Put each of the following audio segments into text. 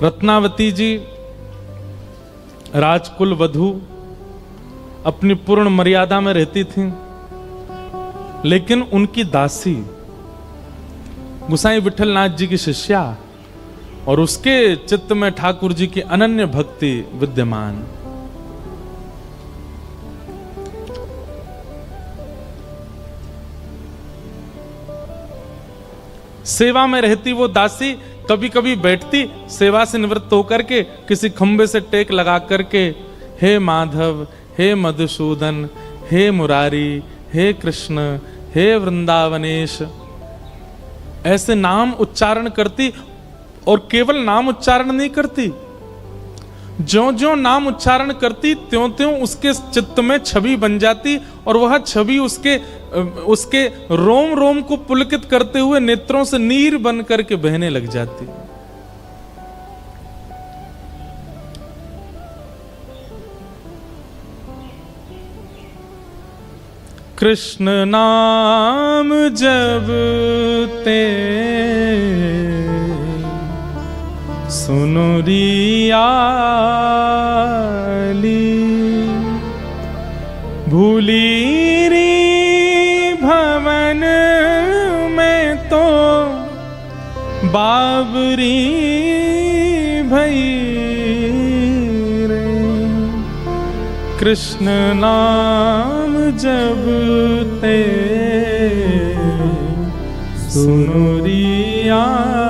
रत्नावती जी राजकुल वधू अपनी पूर्ण मर्यादा में रहती थी, लेकिन उनकी दासी गोसाई विठलनाथ जी की शिष्या और उसके चित्त में ठाकुर जी की अनन्य भक्ति विद्यमान। सेवा में रहती वो दासी कभी कभी बैठती सेवा से निवृत्त होकर के किसी खंबे से टेक लगा करके, हे माधव, हे मधुसूदन, हे मुरारी, हे कृष्ण, हे वृंदावनेश, ऐसे नाम उच्चारण करती। और केवल नाम उच्चारण नहीं करती, ज्यों ज्यों नाम उच्चारण करती त्यों त्यों उसके चित्त में छवि बन जाती और वह छवि उसके रोम रोम को पुलकित करते हुए नेत्रों से नीर बन करके बहने लग जाती। कृष्ण नाम जब ते सुनो रियाली, भूली री भवन में तो बाबरी भई रे। कृष्ण नाम जब ते सुनो रियाली।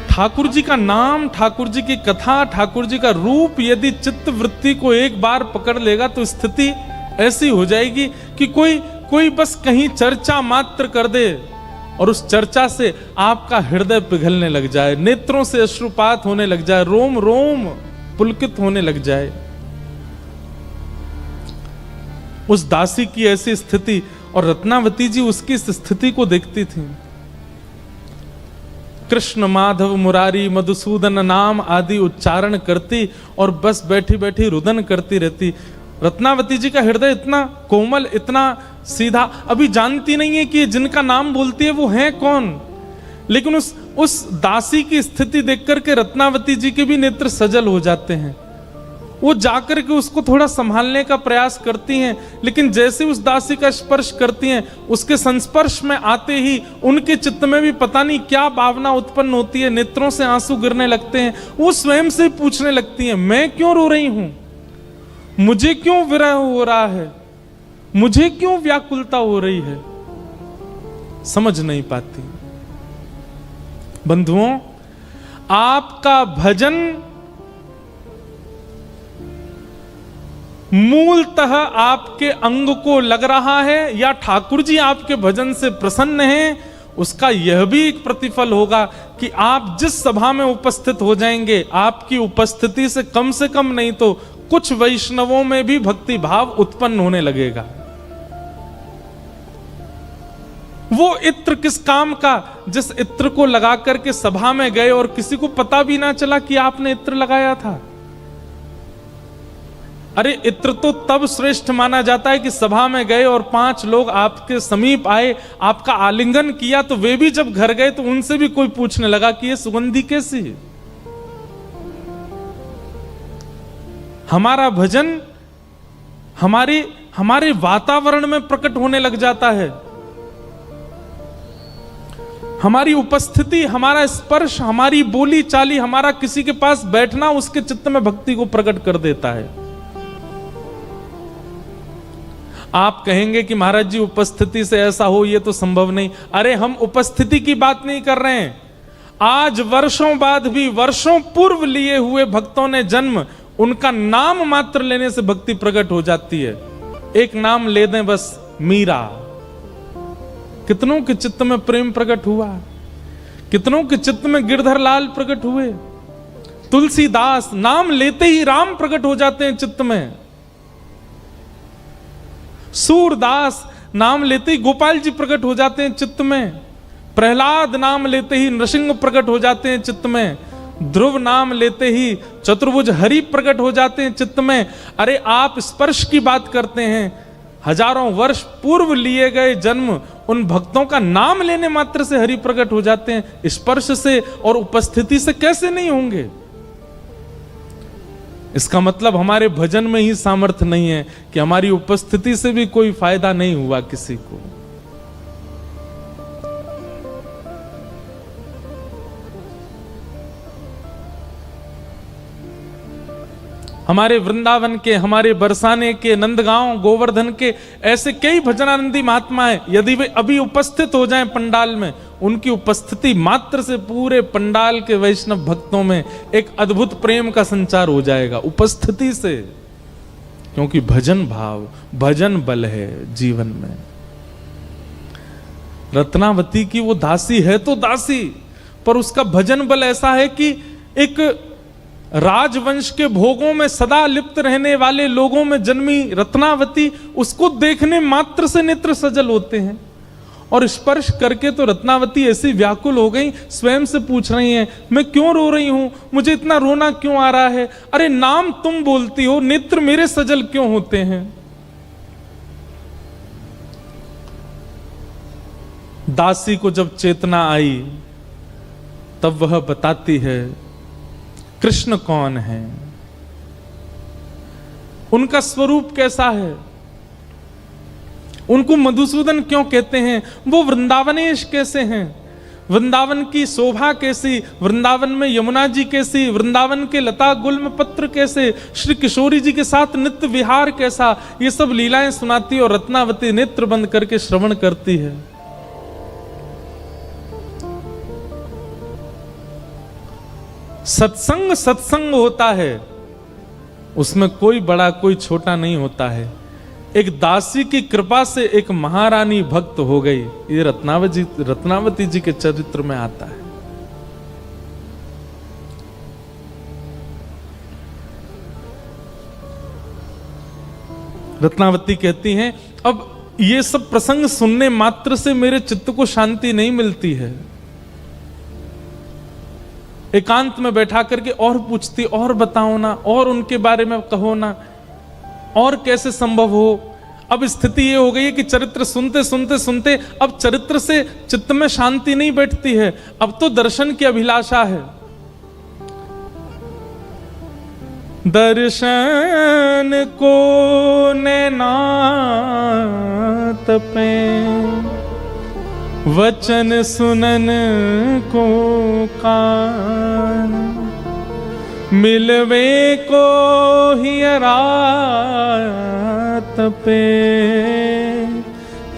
ठाकुर जी का नाम, ठाकुर जी की कथा, ठाकुर जी का रूप यदि चित्त वृत्ति को एक बार पकड़ लेगा तो स्थिति ऐसी हो जाएगी कि कोई बस कहीं चर्चा मात्र कर दे और उस चर्चा से आपका हृदय पिघलने लग जाए, नेत्रों से अश्रुपात होने लग जाए, रोम रोम पुलकित होने लग जाए। उस दासी की ऐसी स्थिति, और रत्नावती जी उसकी इस स्थिति को देखती थी। कृष्ण, माधव, मुरारी, मधुसूदन नाम आदि उच्चारण करती और बस बैठी बैठी रुदन करती रहती। रत्नावती जी का हृदय इतना कोमल, इतना सीधा, अभी जानती नहीं है कि जिनका नाम बोलती है वो है कौन, लेकिन उस दासी की स्थिति देख करके रत्नावती जी के भी नेत्र सजल हो जाते हैं। वो जाकर के उसको थोड़ा संभालने का प्रयास करती हैं, लेकिन जैसे उस दासी का स्पर्श करती हैं, उसके संस्पर्श में आते ही उनके चित्त में भी पता नहीं क्या भावना उत्पन्न होती है, नेत्रों से आंसू गिरने लगते हैं। वो स्वयं से पूछने लगती हैं, मैं क्यों रो रही हूं, मुझे क्यों विरह हो रहा है, मुझे क्यों व्याकुलता हो रही है, समझ नहीं पाती। बंधुओं, आपका भजन मूलतः आपके अंग को लग रहा है या ठाकुर जी आपके भजन से प्रसन्न हैं, उसका यह भी एक प्रतिफल होगा कि आप जिस सभा में उपस्थित हो जाएंगे, आपकी उपस्थिति से कम नहीं तो कुछ वैष्णवों में भी भक्ति भाव उत्पन्न होने लगेगा। वो इत्र किस काम का, जिस इत्र को लगा करके सभा में गए और किसी को पता भी ना चला कि आपने इत्र लगाया था। अरे इत्र तो तब श्रेष्ठ माना जाता है कि सभा में गए और 5 लोग आपके समीप आए, आपका आलिंगन किया, तो वे भी जब घर गए तो उनसे भी कोई पूछने लगा कि ये सुगंधी कैसी है। हमारा भजन हमारे वातावरण में प्रकट होने लग जाता है। हमारी उपस्थिति, हमारा स्पर्श, हमारी बोली चाली, हमारा किसी के पास बैठना उसके चित्त में भक्ति को प्रकट कर देता है। आप कहेंगे कि महाराज जी उपस्थिति से ऐसा हो, ये तो संभव नहीं। अरे हम उपस्थिति की बात नहीं कर रहे हैं, आज वर्षों बाद भी वर्षों पूर्व लिए हुए भक्तों ने जन्म, उनका नाम मात्र लेने से भक्ति प्रकट हो जाती है। एक नाम ले दें बस, मीरा, कितनों के चित्त में प्रेम प्रकट हुआ, कितनों के चित्त में गिरधर लाल प्रकट हुए, तुलसीदास, नाम लेते ही राम प्रकट हो जाते हैं चित्त में। सूरदास, नाम लेते ही गोपाल जी प्रकट हो जाते हैं चित्त में। प्रहलाद, नाम लेते ही नृसिंह प्रकट हो जाते हैं चित्त में। ध्रुव, नाम लेते ही चतुर्भुज हरि प्रकट हो जाते हैं चित्त में। अरे आप स्पर्श की बात करते हैं, हजारों वर्ष पूर्व लिए गए जन्म उन भक्तों का नाम लेने मात्र से हरि प्रकट हो जाते हैं, स्पर्श से और उपस्थिति से कैसे नहीं होंगे? इसका मतलब हमारे भजन में ही सामर्थ्य नहीं है कि हमारी उपस्थिति से भी कोई फायदा नहीं हुआ किसी को। हमारे वृंदावन के, हमारे बरसाने के, नंदगांव, गोवर्धन के ऐसे कई भजनानंदी महात्मा हैं, यदि वे अभी उपस्थित हो जाएं पंडाल में, उनकी उपस्थिति मात्र से पूरे पंडाल के वैष्णव भक्तों में एक अद्भुत प्रेम का संचार हो जाएगा, उपस्थिति से। क्योंकि भजन भाव, भजन बल है जीवन में। रत्नावती की वो दासी है तो दासी, पर उसका भजन बल ऐसा है कि एक राजवंश के भोगों में सदा लिप्त रहने वाले लोगों में जन्मी रत्नावती, उसको देखने मात्र से नेत्र सजल होते हैं। और स्पर्श करके तो रत्नावती ऐसी व्याकुल हो गई, स्वयं से पूछ रही हैं, मैं क्यों रो रही हूं, मुझे इतना रोना क्यों आ रहा है? अरे नाम तुम बोलती हो, नेत्र मेरे सजल क्यों होते हैं? दासी को जब चेतना आई तब वह बताती है कृष्ण कौन है, उनका स्वरूप कैसा है, उनको मधुसूदन क्यों कहते हैं, वो वृंदावनेश कैसे हैं, वृंदावन की शोभा कैसी, वृंदावन में यमुना जी कैसी, वृंदावन के लता गुल्म पत्र कैसे, श्री किशोरी जी के साथ नित्य विहार कैसा, ये सब लीलाएं सुनाती और रत्नावती नेत्र बंद करके श्रवण करती है। सत्संग सत्संग होता है, उसमें कोई बड़ा कोई छोटा नहीं होता है। एक दासी की कृपा से एक महारानी भक्त हो गई, ये रत्नावती जी के चरित्र में आता है। रत्नावती कहती हैं, अब ये सब प्रसंग सुनने मात्र से मेरे चित्त को शांति नहीं मिलती है। एकांत में बैठा करके और पूछती, और बताओ ना, और उनके बारे में कहो ना, और कैसे संभव हो। अब स्थिति ये हो गई है कि चरित्र सुनते सुनते सुनते अब चरित्र से चित्त में शांति नहीं बैठती है, अब तो दर्शन की अभिलाषा है। दर्शन को नैना तपे, वचन सुनन को कान, मिलवे को हियरा तपे,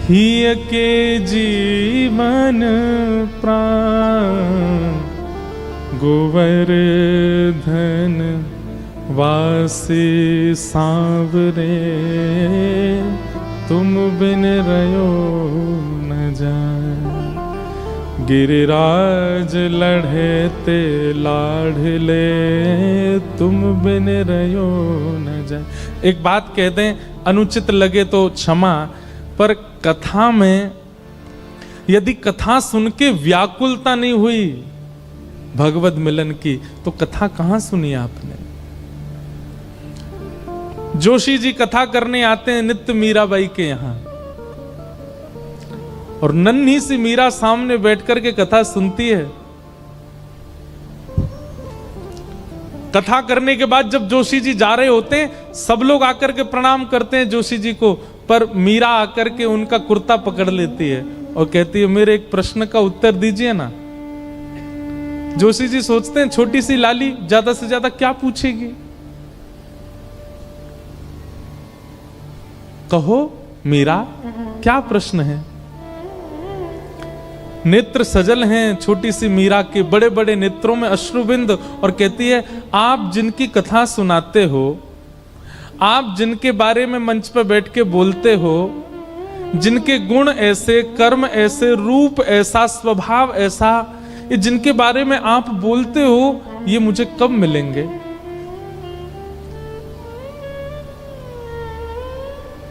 हिय के जीवन प्राण, गोवर्धन वासी सांवरे, तुम बिन रयो न जाए, गिरिराज लढ़े ते लाढ़ले, तुम बिन रयो न जाए। एक बात कह दें, अनुचित लगे तो क्षमा, पर कथा में यदि कथा सुन के व्याकुलता नहीं हुई भगवत मिलन की, तो कथा कहां सुनी आपने? जोशी जी कथा करने आते हैं नित्य मीराबाई के यहां, और नन्ही सी मीरा सामने बैठ करके कथा सुनती है। कथा करने के बाद जब जोशी जी जा रहे होते हैं, सब लोग आकर के प्रणाम करते हैं जोशी जी को, पर मीरा आकर के उनका कुर्ता पकड़ लेती है और कहती है, मेरे एक प्रश्न का उत्तर दीजिए ना। जोशी जी सोचते हैं, छोटी सी लाली ज्यादा से ज्यादा क्या पूछेगी, कहो मीरा क्या प्रश्न है। नेत्र सजल हैं छोटी सी मीरा के, बड़े बड़े नेत्रों में अश्रुबिंद, और कहती है, आप जिनकी कथा सुनाते हो, आप जिनके बारे में मंच पर बैठ के बोलते हो, जिनके गुण ऐसे, कर्म ऐसे, रूप ऐसा, स्वभाव ऐसा, ये जिनके बारे में आप बोलते हो, ये मुझे कब मिलेंगे?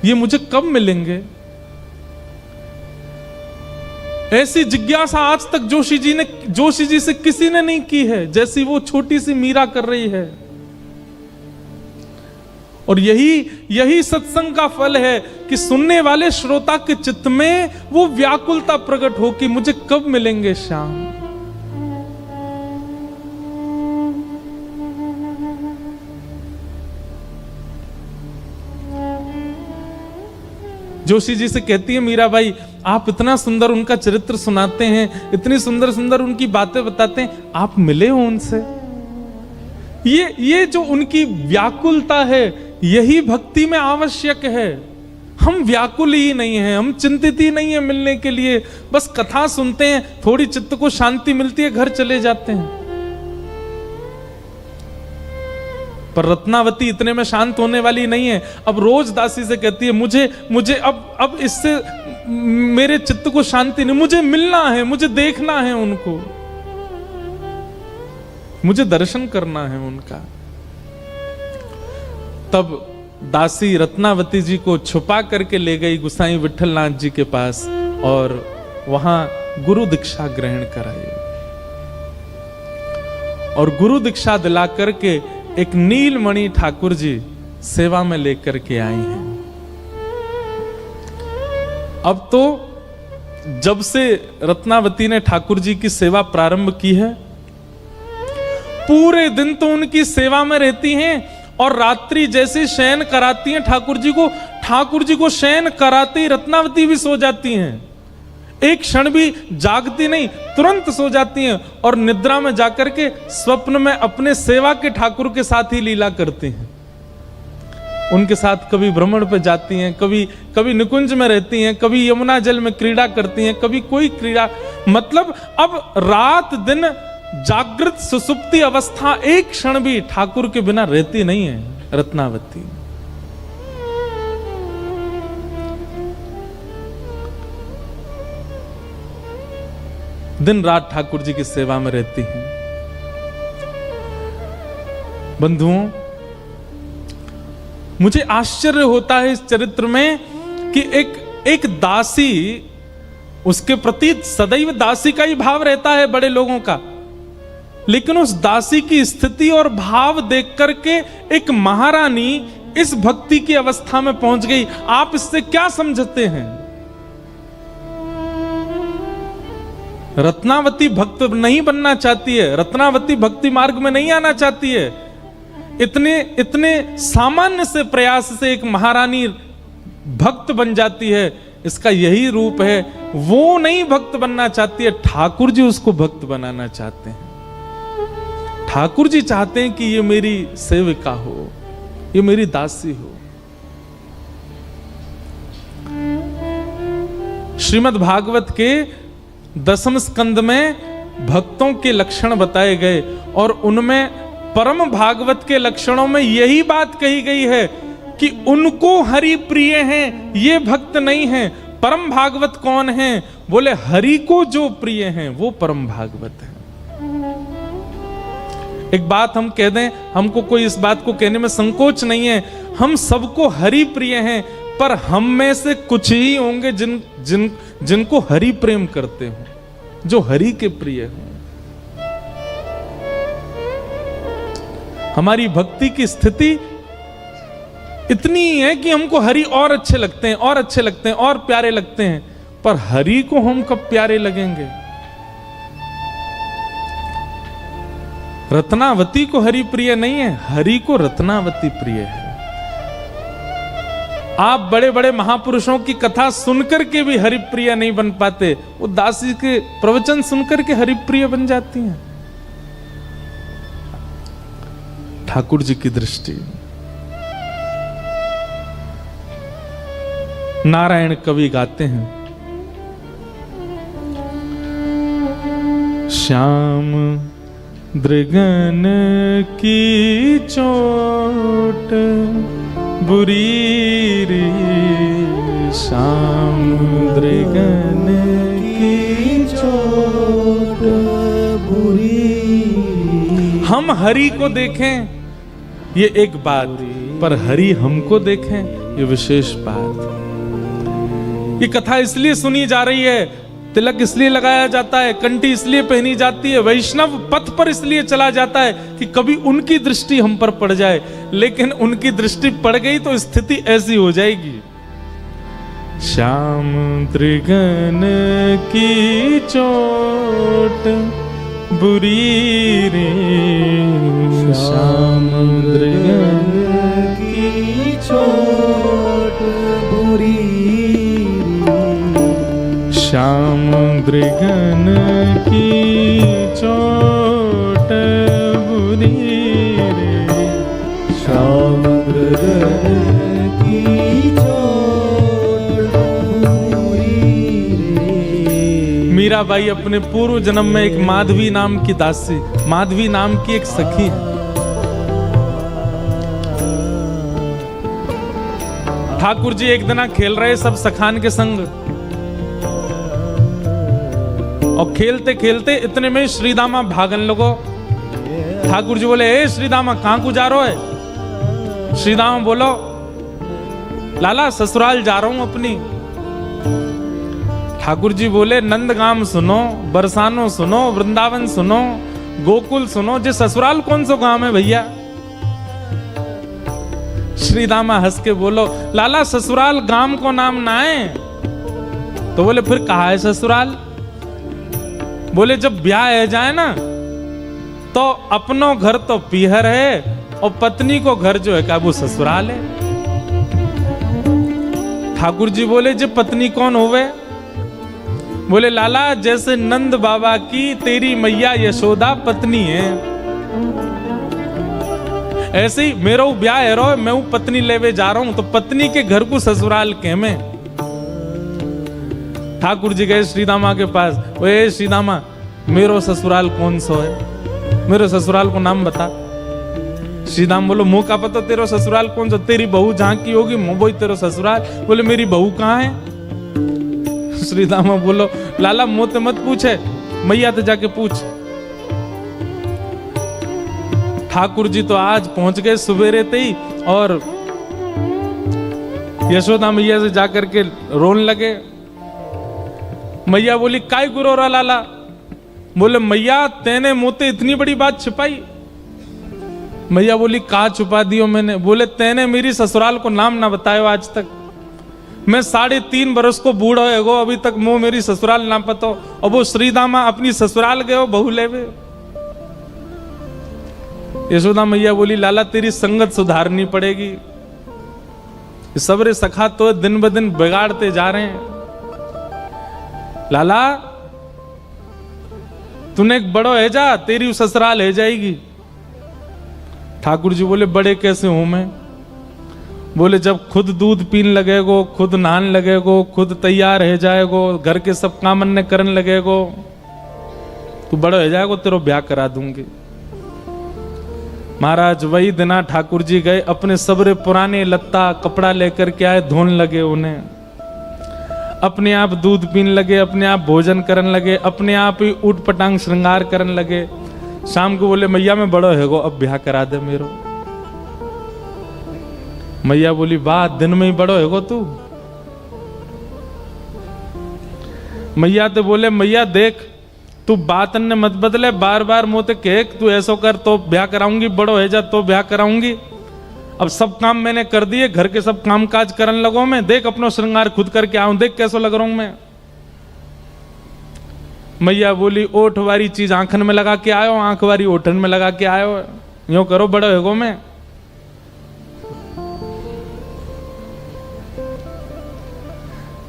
ये मुझे कब मिलेंगे? ऐसी जिज्ञासा आज तक जोशी जी से किसी ने नहीं की है, जैसी वो छोटी सी मीरा कर रही है। और यही सत्संग का फल है कि सुनने वाले श्रोता के चित्त में वो व्याकुलता प्रकट हो कि मुझे कब मिलेंगे श्याम। जोशी जी से कहती है मीराबाई, आप इतना सुंदर उनका चरित्र सुनाते हैं, इतनी सुंदर सुंदर उनकी बातें बताते हैं, आप मिले हो उनसे? ये जो उनकी व्याकुलता है यही भक्ति में आवश्यक है। हम व्याकुल ही नहीं हैं, हम चिंतित ही नहीं है मिलने के लिए, बस कथा सुनते हैं, थोड़ी चित्त को शांति मिलती है, घर चले जाते हैं। पर रत्नावती इतने में शांत होने वाली नहीं है। अब रोज दासी से कहती है, मुझे अब इससे मेरे चित्त को शांति नहीं, मुझे मिलना है, मुझे देखना है उनको, मुझे दर्शन करना है उनका। तब दासी रत्नावती जी को छुपा करके ले गई गुसाई विठलनाथ जी के पास और वहां गुरु दीक्षा ग्रहण कराई और गुरु दीक्षा दिला करके एक नीलमणि ठाकुर जी सेवा में लेकर के आई हैं। अब तो जब से रत्नावती ने ठाकुर जी की सेवा प्रारंभ की है, पूरे दिन तो उनकी सेवा में रहती हैं और रात्रि जैसे शयन कराती हैं ठाकुर जी को शयन कराते ही रत्नावती भी सो जाती हैं। एक क्षण भी जागती नहीं, तुरंत सो जाती हैं और निद्रा में जाकर के स्वप्न में अपने सेवा के ठाकुर के साथ ही लीला करती हैं। उनके साथ कभी भ्रमण पे जाती हैं, कभी निकुंज में रहती हैं, कभी यमुना जल में क्रीड़ा करती हैं, कभी कोई क्रीड़ा। मतलब अब रात दिन जागृत सुसुप्ति अवस्था एक क्षण भी ठाकुर के बिना रहती नहीं है रत्नावती। दिन रात ठाकुर जी की सेवा में रहती हैं। बंधुओं, मुझे आश्चर्य होता है इस चरित्र में कि एक दासी, उसके प्रति सदैव दासी का ही भाव रहता है बड़े लोगों का, लेकिन उस दासी की स्थिति और भाव देख करके एक महारानी इस भक्ति की अवस्था में पहुंच गई। आप इससे क्या समझते हैं? रत्नावती भक्त नहीं बनना चाहती है, रत्नावती भक्ति मार्ग में नहीं आना चाहती है। इतने सामान्य से प्रयास से एक महारानी भक्त बन जाती है, इसका यही रूप है। वो नहीं भक्त बनना चाहती है, ठाकुर जी उसको भक्त बनाना चाहते हैं। ठाकुर जी चाहते हैं कि ये मेरी सेविका हो, ये मेरी दासी हो। श्रीमद् भागवत के 10वें स्कंद में भक्तों के लक्षण बताए गए और उनमें परम भागवत के लक्षणों में यही बात कही गई है कि उनको हरि प्रिय हैं, ये भक्त नहीं हैं। परम भागवत कौन है? बोले हरि को जो प्रिय हैं वो परम भागवत है। एक बात हम कह दें, हमको कोई इस बात को कहने में संकोच नहीं है, हम सबको हरि प्रिय हैं, पर हम में से कुछ ही होंगे जिनको हरि प्रेम करते हो, जो हरि के प्रिय हो। हमारी भक्ति की स्थिति इतनी है कि हमको हरि और अच्छे लगते हैं और अच्छे लगते हैं और प्यारे लगते हैं, पर हरि को हम कब प्यारे लगेंगे? रत्नावती को हरि प्रिय नहीं है, हरि को रत्नावती प्रिय है। आप बड़े बड़े महापुरुषों की कथा सुनकर के भी हरि प्रिय नहीं बन पाते, वो दासी के प्रवचन सुनकर के हरि प्रिय बन जाती हैं। ठाकुर जी की दृष्टि। नारायण कवि गाते हैं, श्याम दृगन की चोट बुरी रे, श्याम दृगन की चोट बुरी। हम हरि को देखें ये एक बात, पर हरि हमको देखें ये विशेष बात। ये कथा इसलिए सुनी जा रही है तिलक इसलिए लगाया जाता है, कंठी इसलिए पहनी जाती है, वैष्णव पथ पर इसलिए चला जाता है कि कभी उनकी दृष्टि हम पर पड़ जाए। लेकिन उनकी दृष्टि पड़ गई तो स्थिति ऐसी हो जाएगी। श्याम त्रिगन की चोट बुरी रे, श्याम त्रिगन की चोट बुरी रे, श्याम त्रिगन की चोट बुरी रे, श्याम त्रिगन की चोट बुरी रे। मीराबाई अपने पूर्व जन्म में एक माधवी नाम की दासी, माधवी नाम की एक सखी है। ठाकुर जी एक दिन खेल रहे सब सखान के संग, और खेलते खेलते इतने में श्रीदामा भागन लगो। ठाकुर जी बोले, ए श्रीदामा कहां को जा रहे है? श्रीदामा बोलो, लाला ससुराल जा रहा हूं अपनी। ठाकुर जी बोले, नंदगाम सुनो, बरसानो सुनो, वृंदावन सुनो, गोकुल सुनो, जे ससुराल कौन सा गांव है भैया? श्रीदामा हंस के बोलो, लाला ससुराल गांव को नाम ना है। तो बोले, फिर कहा है ससुराल? बोले, जब ब्याह है जाए ना तो अपनो घर तो पीहर है और पत्नी को घर जो है क्या वो ससुराल है। ठाकुर जी बोले, जे पत्नी कौन होवे? बोले, लाला जैसे नंद बाबा की तेरी मैया यशोदा पत्नी है, ऐसे ही मेरा ब्याह है रो, मैं वो पत्नी लेवे जा रहा हूं, तो पत्नी के घर को ससुराल कह में। ठाकुर जी गए श्रीदामा के पास, ओए श्रीदामा मेरो ससुराल कौन सा है? मेरो ससुराल को नाम बता। श्रीदाम बोलो, मुंह का पता तेरो ससुराल कौन सा? तेरी बहू जहां की होगी वही तेरो ससुराल। बोले, मेरी बहू कहाँ है? श्रीदामा बोलो, लाला मुँह मत पूछे, मैया तो जाके पूछ। ठाकुर जी तो आज पहुंच गए सुबेरे ते ही, और यशोदा मैया से जाकर के रोने लगे। मैया बोली, काय गुरो रा लाला? बोले, मैया तेने मुँह इतनी बड़ी बात छिपाई। मैया बोली, कहा छुपा दियो मैंने? बोले, तेने मेरी ससुराल को नाम ना बतायो आज तक। मैं 3.5 बरस को बूढ़ा है गो, अभी तक मुँह मेरी ससुराल ना पतो, और वो श्रीदामा अपनी ससुराल गए बहू लेवे। यशोदा मैया बोली, लाला तेरी संगत सुधारनी पड़ेगी, सबरे सखा तो दिन ब दिन बिगाड़ते जा रहे हैं। लाला तूने एक बड़ो है जा, तेरी ससुराल है जाएगी। ठाकुर जी बोले, बड़े कैसे हूं मैं? बोले, जब खुद दूध पीन लगेगो, खुद नहान लगेगो, खुद तैयार है जाएगो, घर के सब काम अन्य करन लगेगो, तू बड़ो है जाएगो, तेरो ब्याह करा दूंगी। महाराज वही दिना ठाकुर जी गए, अपने सबरे पुराने लत्ता कपड़ा लेकर के आए, धोन लगे उन्हें, अपने आप दूध पीन लगे, अपने आप भोजन करन लगे, अपने आप ही उठ पटांग श्रृंगार करन लगे। शाम को बोले, मैया मैं बड़ो है गो, अब ब्याह करा दे मेरो। मैया बोली, वाह दिन में ही बड़ो है गो तू। मैया तो बोले, मैया देख तू बात ने मत बदले, बार बार मोते कह तू ऐसो कर तो ब्याह कराऊंगी, बड़ो है जा तो ब्याह कराऊंगी। अब सब काम मैंने कर दिए, घर के सब काम काज करन लगो मैं, देख अपनो श्रृंगार खुद करके आऊं, देख कैसो लग रहा हूं मैं। मैया बोली, ओठ वाली चीज आंखन में लगा के आयो, आंख वाली ओठन में लगा के आयो, यूं करो बड़ो है गो मैं।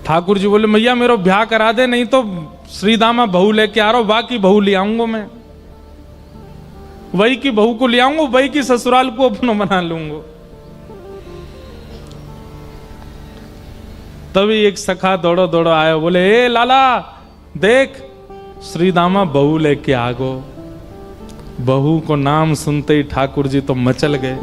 ठाकुर जी बोले, मैया मेरो ब्याह करा दे, नहीं तो श्रीदामा बहू लेके आ रहा हूं, बाकी बहू ले आऊंगा मैं, वही की बहू को ले आऊंगा, वही की ससुराल को अपना बना लूंगा। तभी एक सखा दौड़ो दौड़ो आया, बोले, ए लाला देख श्रीदामा बहू लेके आ गो। बहू को नाम सुनते ही ठाकुर जी तो मचल गए,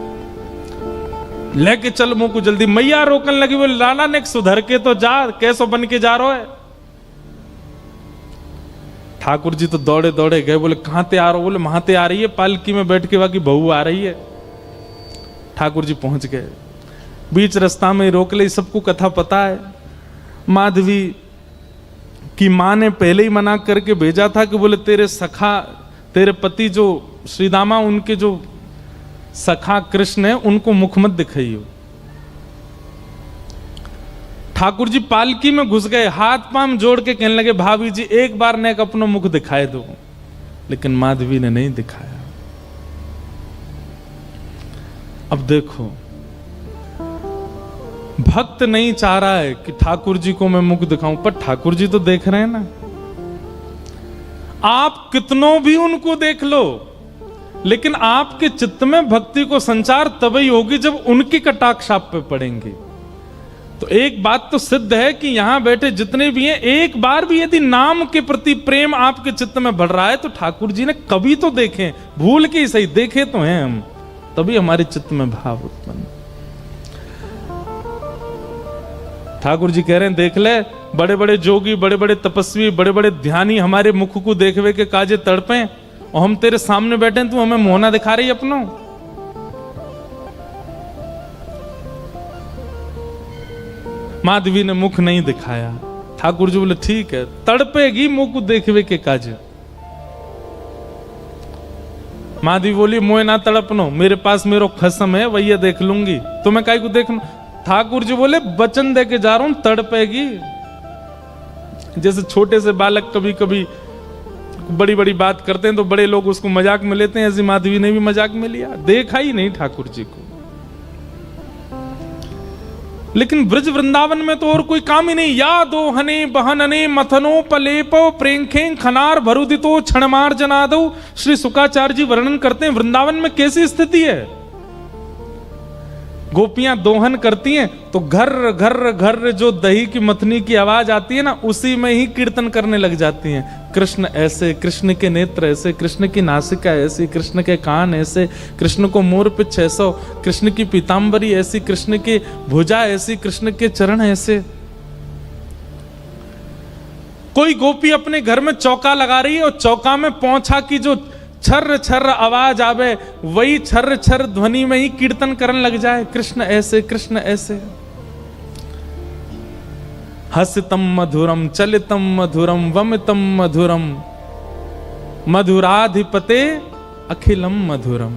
लेके चल मुंह को जल्दी। मैया रोकन लगी, बोले, लाला ने सुधर के तो जा, कैसो बन के जा रहा है? ठाकुर जी तो दौड़े दौड़े गए, बोले, कहां ते आ रहे हो? बोले, वहां ते आ रही है, पालकी में बैठ के बाकी बहू आ रही है। ठाकुर जी पहुंच गए, बीच रास्ता में रोक ले, सबको कथा पता है। माधवी कि माँ ने पहले ही मना करके भेजा था कि बोले तेरे सखा, तेरे पति जो श्री दामा, उनके जो सखा कृष्ण है उनको मुख मत दिखाइयो। ठाकुर जी पालकी में घुस गए, हाथ पांव जोड़ के कहने लगे भाभी जी एक बार नेक अपनो मुख दिखाए दो, लेकिन माधवी ने नहीं दिखाया। अब देखो, भक्त नहीं चाह रहा है कि ठाकुर जी को मैं मुख दिखाऊं, पर ठाकुर जी तो देख रहे हैं ना। आप कितनों भी उनको देख लो, लेकिन आपके चित्त में भक्ति को संचार तभी होगी जब उनकी कटाक्ष आप पे पड़ेंगे। तो एक बात तो सिद्ध है कि यहां बैठे जितने भी हैं, एक बार भी यदि नाम के प्रति प्रेम आपके चित्त में बढ़ रहा है तो ठाकुर जी ने कभी तो देखे, भूल के ही सही देखे तो हैं हम, तभी हमारे चित्त में भाव उत्पन्न। ठाकुर जी कह रहे हैं देख ले, बड़े बड़े जोगी, बड़े बड़े तपस्वी, बड़े बड़े ध्यानी हमारे मुख को देखवे के काजे तड़पे, और हम तेरे सामने बैठे तू हमें मोहना दिखा रही अपनो। माधवी ने मुख नहीं दिखाया। ठाकुर जी बोले ठीक है, तड़पेगी मुख को देखवे के काजे। माधवी बोली मोए ना तड़पनो, मेरे पास मेरो खसम है, वही देख लूंगी, तुम्हें काहे को देखना। ठाकुर जी बोले वचन दे के जा रहा हूं, तड़पेगी। जैसे छोटे से बालक कभी कभी बड़ी बड़ी बात करते हैं तो बड़े लोग उसको मजाक में लेते हैं, ऐसी माधवी ने भी मजाक में लिया, देखा ही नहीं ठाकुर जी को। लेकिन ब्रज वृंदावन में तो और कोई काम ही नहीं। या दो हने बहनने मथनो पलेपो प्रेंखें खनार भरुदितो क्षणमार जनादो। श्री शुकाचार्य जी वर्णन करते हैं वृंदावन में कैसी स्थिति है। गोपियां दोहन करती हैं तो घर घर घर जो दही की मथनी की आवाज आती है ना, उसी में ही कीर्तन करने लग जाती हैं। कृष्ण ऐसे, कृष्ण के नेत्र ऐसे, कृष्ण की नासिका ऐसी, कृष्ण के कान ऐसे, कृष्ण को मोर पिछ ऐसा, कृष्ण की पीतांबरी ऐसी, कृष्ण की भुजा ऐसी, कृष्ण के चरण ऐसे। कोई गोपी अपने घर में चौका लगा रही है और चौका में पौंछा की जो छर्र छर्र आवाज आवे, वही छर्र छर्र ध्वनि में ही कीर्तन करने लग जाए, कृष्ण ऐसे, कृष्ण ऐसे। हसितम मधुरम चलितम मधुरम वमितम मधुरम मधुराधिपते अखिलम मधुरम।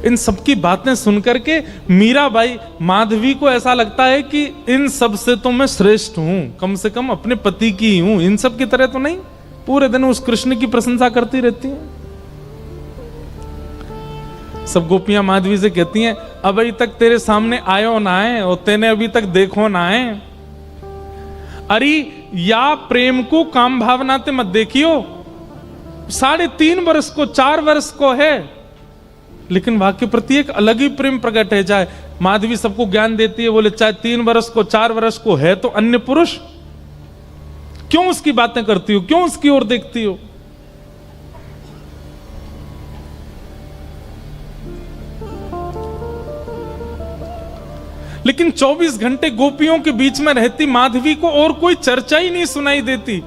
इन सबकी बातें सुनकर के मीराबाई, माधवी को ऐसा लगता है कि इन सब से तो मैं श्रेष्ठ हूं, कम से कम अपने पति की ही हूं, इन सब की तरह तो नहीं। पूरे दिन उस कृष्ण की प्रशंसा करती रहती हैं। सब गोपियां माधवी से कहती हैं अभी तक तेरे सामने आयो ना है और तेने अभी तक देखो ना है। अरे या प्रेम को काम भावना ते मत देखियो, 3.5 वर्ष को 4 वर्ष को है, लेकिन वाक्य प्रति एक अलग ही प्रेम प्रकट है। जाए माधवी सबको ज्ञान देती है, बोले चाहे 3 वर्ष को 4 वर्ष को है तो अन्य पुरुष, क्यों उसकी बातें करती हो, क्यों उसकी ओर देखती हो। लेकिन 24 घंटे गोपियों के बीच में रहती माधवी को और कोई चर्चा ही नहीं सुनाई देती।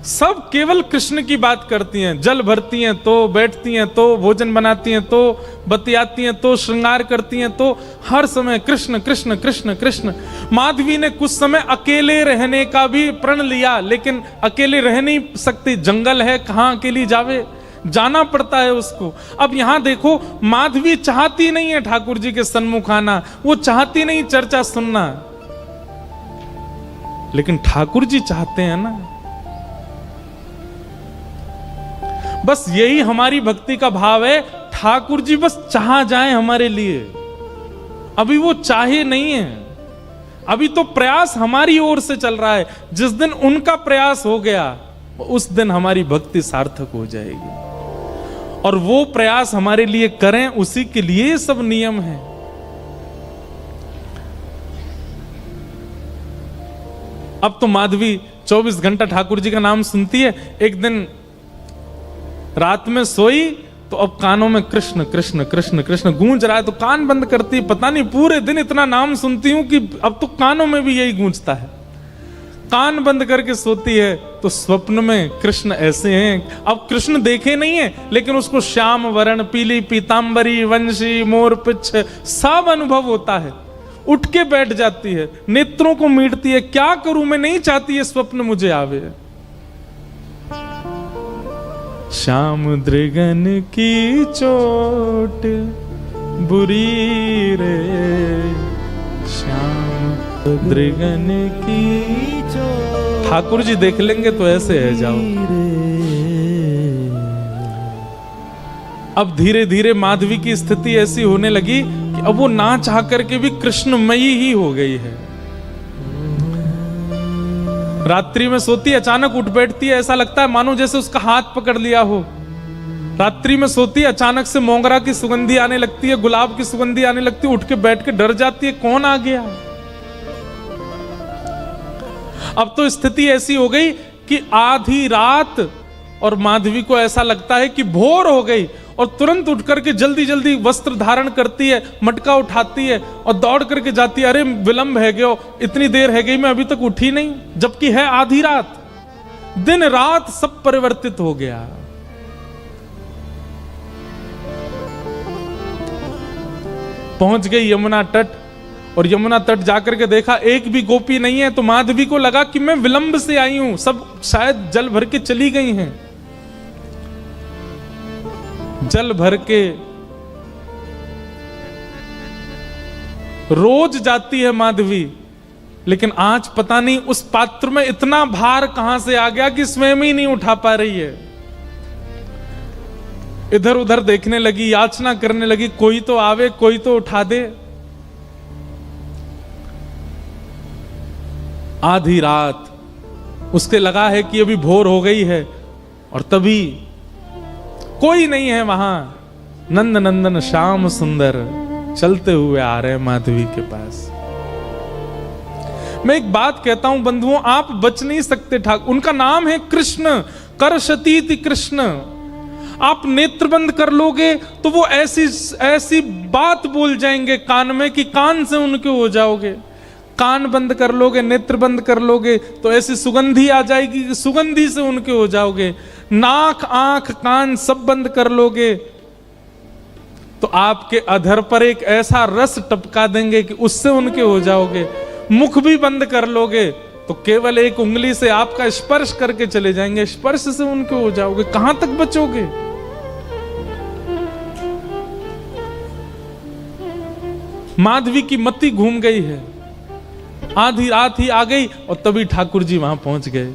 सब केवल कृष्ण की बात करती हैं, जल भरती हैं तो बैठती हैं तो भोजन बनाती हैं तो बतियाती हैं तो श्रृंगार करती हैं, तो हर समय कृष्ण कृष्ण कृष्ण कृष्ण। माधवी ने कुछ समय अकेले रहने का भी प्रण लिया, लेकिन अकेले रह नहीं सकती, जंगल है, कहां अकेली जावे, जाना पड़ता है उसको। अब यहां देखो, माधवी चाहती नहीं है ठाकुर जी के सन्मुख आना, वो चाहती नहीं चर्चा सुनना, लेकिन ठाकुर जी चाहते हैं ना। बस यही हमारी भक्ति का भाव है, ठाकुर जी बस चाह जाए हमारे लिए। अभी वो चाहे नहीं है, अभी तो प्रयास हमारी ओर से चल रहा है। जिस दिन उनका प्रयास हो गया उस दिन हमारी भक्ति सार्थक हो जाएगी, और वो प्रयास हमारे लिए करें, उसी के लिए सब नियम है। अब तो माधवी 24 घंटा ठाकुर जी का नाम सुनती है। एक दिन रात में सोई तो अब कानों में कृष्ण कृष्ण कृष्ण कृष्ण गूंज रहा है, तो कान बंद करती, पता नहीं पूरे दिन इतना नाम सुनती हूं कि अब तो कानों में भी यही गूंजता है। कान बंद करके सोती है तो स्वप्न में कृष्ण ऐसे हैं। अब कृष्ण देखे नहीं है, लेकिन उसको श्याम वर्ण, पीली पीतांबरी, वंशी, मोर पिछ सब अनुभव होता है। उठ के बैठ जाती है, नेत्रों को मीटती है, क्या करूं मैं, नहीं चाहती ये स्वप्न मुझे आवे। श्याम दृगन की चोट बुरी रे, श्याम दृगन की चोट। ठाकुर जी देख लेंगे तो ऐसे है जाओ। अब धीरे धीरे माधवी की स्थिति ऐसी होने लगी कि अब वो ना चाह करके भी कृष्णमयी ही हो गई है। रात्रि में सोती, अचानक उठ बैठती है, ऐसा लगता है मानो जैसे उसका हाथ पकड़ लिया हो। रात्रि में सोती है, अचानक से मोगरा की सुगंधी आने लगती है, गुलाब की सुगंधी आने लगती है, उठ के बैठ के डर जाती है, कौन आ गया। अब तो स्थिति ऐसी हो गई कि आधी रात और माधवी को ऐसा लगता है कि भोर हो गई, और तुरंत उठ करके जल्दी जल्दी वस्त्र धारण करती है, मटका उठाती है और दौड़ करके जाती है। अरे विलंब है गयो, इतनी देर है गई, मैं अभी तक उठी नहीं, जबकि है आधी रात। दिन रात सब परिवर्तित हो गया। पहुंच गई यमुना तट, और यमुना तट जाकर के देखा एक भी गोपी नहीं है। तो माधवी को लगा कि मैं विलंब से आई हूं, सब शायद जल भर के चली गई हैं। जल भर के रोज जाती है माधवी, लेकिन आज पता नहीं उस पात्र में इतना भार कहां से आ गया कि स्वयं ही नहीं उठा पा रही है। इधर उधर देखने लगी, याचना करने लगी, कोई तो आवे, कोई तो उठा दे। आधी रात उसके लगा है कि अभी भोर हो गई है, और तभी कोई नहीं है वहां। नंद नंदन श्याम सुंदर चलते हुए आ रहे हैं माधवी के पास। मैं एक बात कहता हूं बंधुओं, आप बच नहीं सकते ठाकुर। उनका नाम है कृष्ण, करशतीति कृष्ण। आप नेत्र बंद कर लोगे तो वो ऐसी ऐसी बात बोल जाएंगे कान में कि कान से उनके हो जाओगे। कान बंद कर लोगे, नेत्र बंद कर लोगे तो ऐसी सुगंधी आ जाएगी कि सुगंधी से उनके हो जाओगे। नाक, आंख, कान सब बंद कर लोगे तो आपके अधर पर एक ऐसा रस टपका देंगे कि उससे उनके हो जाओगे। मुख भी बंद कर लोगे तो केवल एक उंगली से आपका स्पर्श करके चले जाएंगे, स्पर्श से उनके हो जाओगे। कहां तक बचोगे। माधवी की मति घूम गई है। आधी रात ही आ गई और तभी ठाकुर जी वहां पहुंच गए।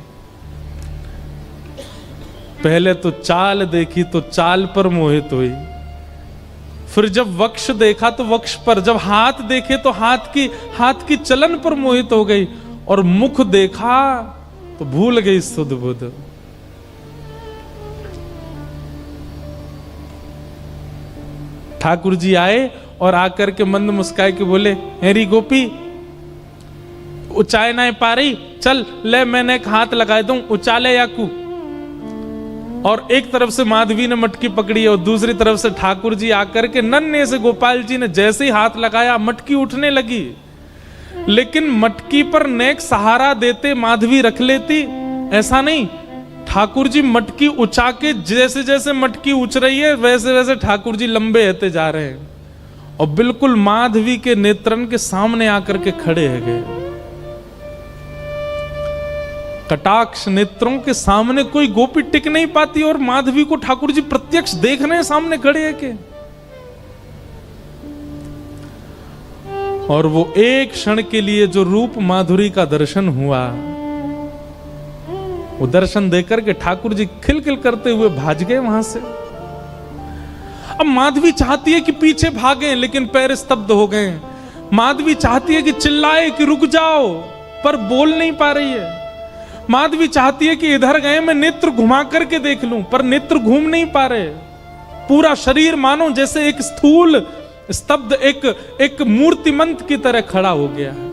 पहले तो चाल देखी तो चाल पर मोहित हुई, फिर जब वक्ष देखा तो वक्ष पर, जब हाथ देखे तो हाथ की चलन पर मोहित हो गई, और मुख देखा तो भूल गई सुध बुध। ठाकुर जी आए और आकर के मंद मुस्काए के बोले, हेरी गोपी उचाए ना पा रही, चल ले मैंने एक हाथ लगाए दूं, उचाले याकू। और एक तरफ से माधवी ने मटकी पकड़ी और दूसरी तरफ से ठाकुर जी आकर के नन्हे से गोपाल जी ने जैसे ही हाथ लगाया मटकी उठने लगी। लेकिन मटकी पर नेक सहारा देते माधवी रख लेती, ऐसा नहीं। ठाकुर जी मटकी उछा के, जैसे जैसे मटकी उछ रही है वैसे वैसे ठाकुर जी लंबे होते जा रहे हैं, और बिल्कुल माधवी के नेत्रन के सामने आकर के खड़े है गए। कटाक्ष नेत्रों के सामने कोई गोपी टिक नहीं पाती, और माधवी को ठाकुर जी प्रत्यक्ष देख रहे हैं, सामने खड़े है के। और वो एक क्षण के लिए जो रूप माधुरी का दर्शन हुआ, वो दर्शन देकर के ठाकुर जी खिलखिल करते हुए भाग गए वहां से। अब माधवी चाहती है कि पीछे भागें, लेकिन पैर स्तब्ध हो गए। माधवी चाहती है कि चिल्लाए कि रुक जाओ, पर बोल नहीं पा रही है। माधवी चाहती है कि इधर गए मैं नेत्र घुमा करके देख लूं, पर नेत्र घूम नहीं पा रहे। पूरा शरीर मानो जैसे एक स्थूल स्तब्ध एक मूर्तिमंत की तरह खड़ा हो गया है।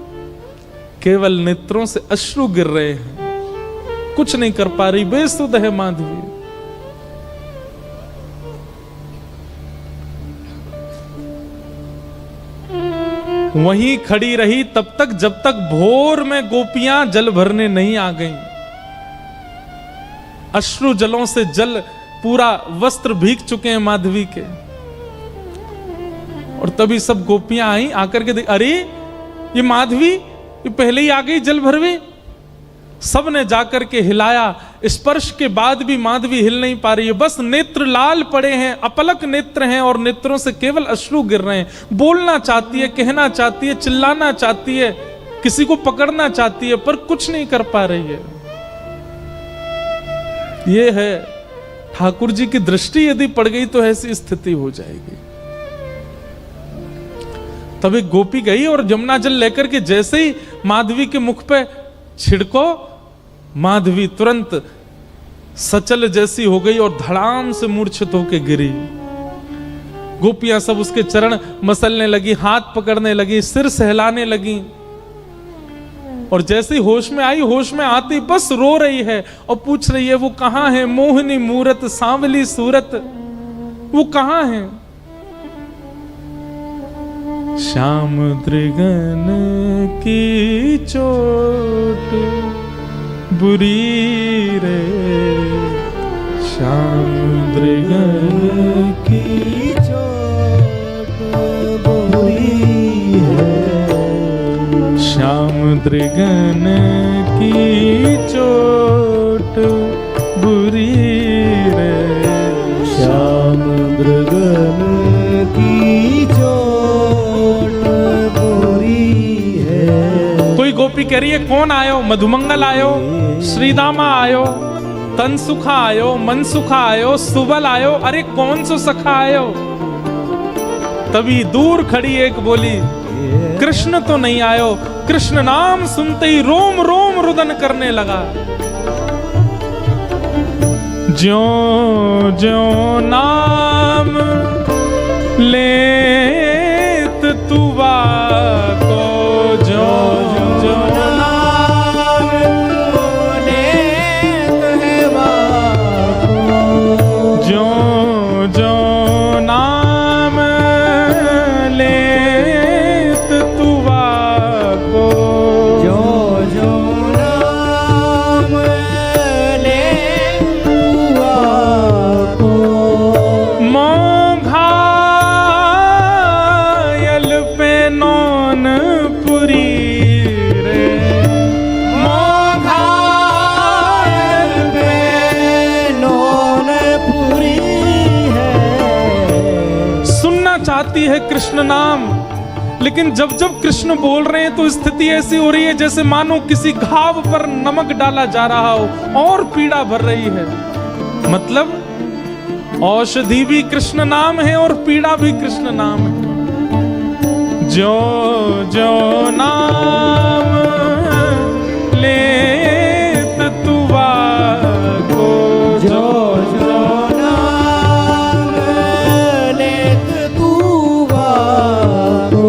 केवल नेत्रों से अश्रु गिर रहे हैं, कुछ नहीं कर पा रही, बेसुध है माधवी। वहीं खड़ी रही तब तक जब तक भोर में गोपियां जल भरने नहीं आ गईं। अश्रु जलों से जल पूरा वस्त्र भीग चुके हैं माधवी के। और तभी सब गोपियां आई, आकर के देख, अरे ये माधवी ये पहले ही आ गई जल भरवे। सब ने जाकर के हिलाया, स्पर्श के बाद भी माधवी हिल नहीं पा रही है, बस नेत्र लाल पड़े हैं, अपलक नेत्र हैं और नेत्रों से केवल अश्रु गिर रहे हैं। बोलना चाहती है, कहना चाहती है, चिल्लाना चाहती है, किसी को पकड़ना चाहती है, पर कुछ नहीं कर पा रही है। ये है ठाकुर जी की दृष्टि यदि पड़ गई तो ऐसी स्थिति हो जाएगी। तब एक गोपी गई और यमुना जल लेकर के जैसे ही माधवी के मुख पे छिड़को, माधवी तुरंत सचल जैसी हो गई और धड़ाम से मूर्छित होकर गिरी। गोपियां सब उसके चरण मसलने लगी, हाथ पकड़ने लगी, सिर सहलाने लगी और जैसे ही होश में आई, होश में आती बस रो रही है और पूछ रही है वो कहां है, मोहिनी मूरत सांवली सूरत, वो कहां है। श्याम दृगन की चोट बुरी रे, श्याम दृगन की चोट बुरी है, श्याम दृगन की चोट बुरी रे, श्याम दृगन की चोट बुरी है। कोई गोपी कह रही है कौन आयो, मधुमंगल आयो, श्रीदामा आयो, तन सुखा आयो, मन सुखा आयो, सुबल आयो, अरे कौन सो सखा आयो। तभी दूर खड़ी एक बोली कृष्ण तो नहीं आयो। कृष्ण नाम सुनते ही रोम रोम रुदन करने लगा। ज्यों ज्यों नाम लेत तू बाको, ज्यों ज्यों नाम लेत है बाको, ज्यों ज्यों नाम लेत तू बाको, ज्यों ज्यों नाम लेत तू बाको, मोघायल पे नौन पुरी रे, मोघायल पे नौन पुरी है। सुनना चाहती है कृष्ण नाम, लेकिन जब जब कृष्ण बोल रहे हैं तो स्थिति ऐसी हो रही है जैसे मानो किसी घाव पर नमक डाला जा रहा हो और पीड़ा भर रही है। मतलब औषधि भी कृष्ण नाम है और पीड़ा भी कृष्ण नाम है। जो जो नाम लेत तू बाको, जो जो नाम लेत तू बाको,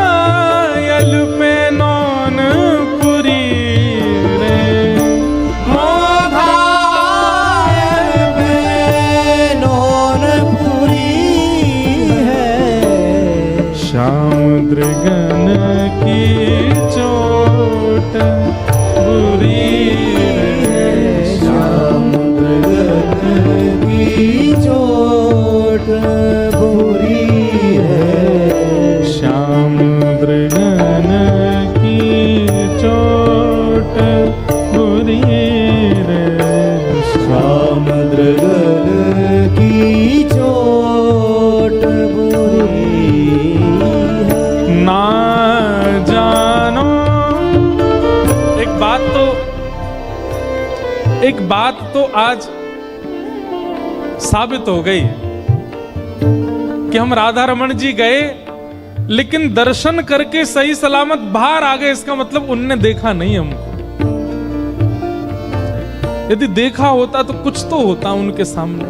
मोघायल पे नौन पुरी रे, मोघायल पे नौन पुरी है। श्याम दृगन की चोट बुरी रे, श्याम दृगन की चोट बुरी है। श्याम दृगन की चोट बुरी रे, श्याम दृगन की चोट बुरी है। ना जानो। एक बात तो आज साबित हो गई कि हम राधा रमन जी गए लेकिन दर्शन करके सही सलामत बाहर आ गए। इसका मतलब उनने देखा नहीं हमको। यदि देखा होता तो कुछ तो होता उनके सामने,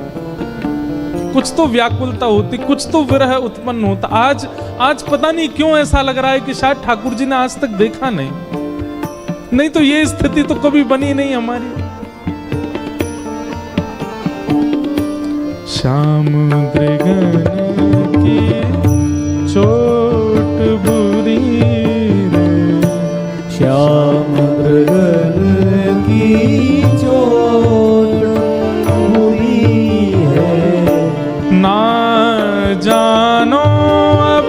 कुछ तो व्याकुलता होती, कुछ तो विरह उत्पन्न होता। आज पता नहीं क्यों ऐसा लग रहा है कि शायद ठाकुर जी ने आज तक देखा नहीं तो ये स्थिति तो कभी बनी नहीं हमारी। श्याम दृगन की चोट बुरी रे, श्याम दृगन की चोट बुरी है। ना जानो अब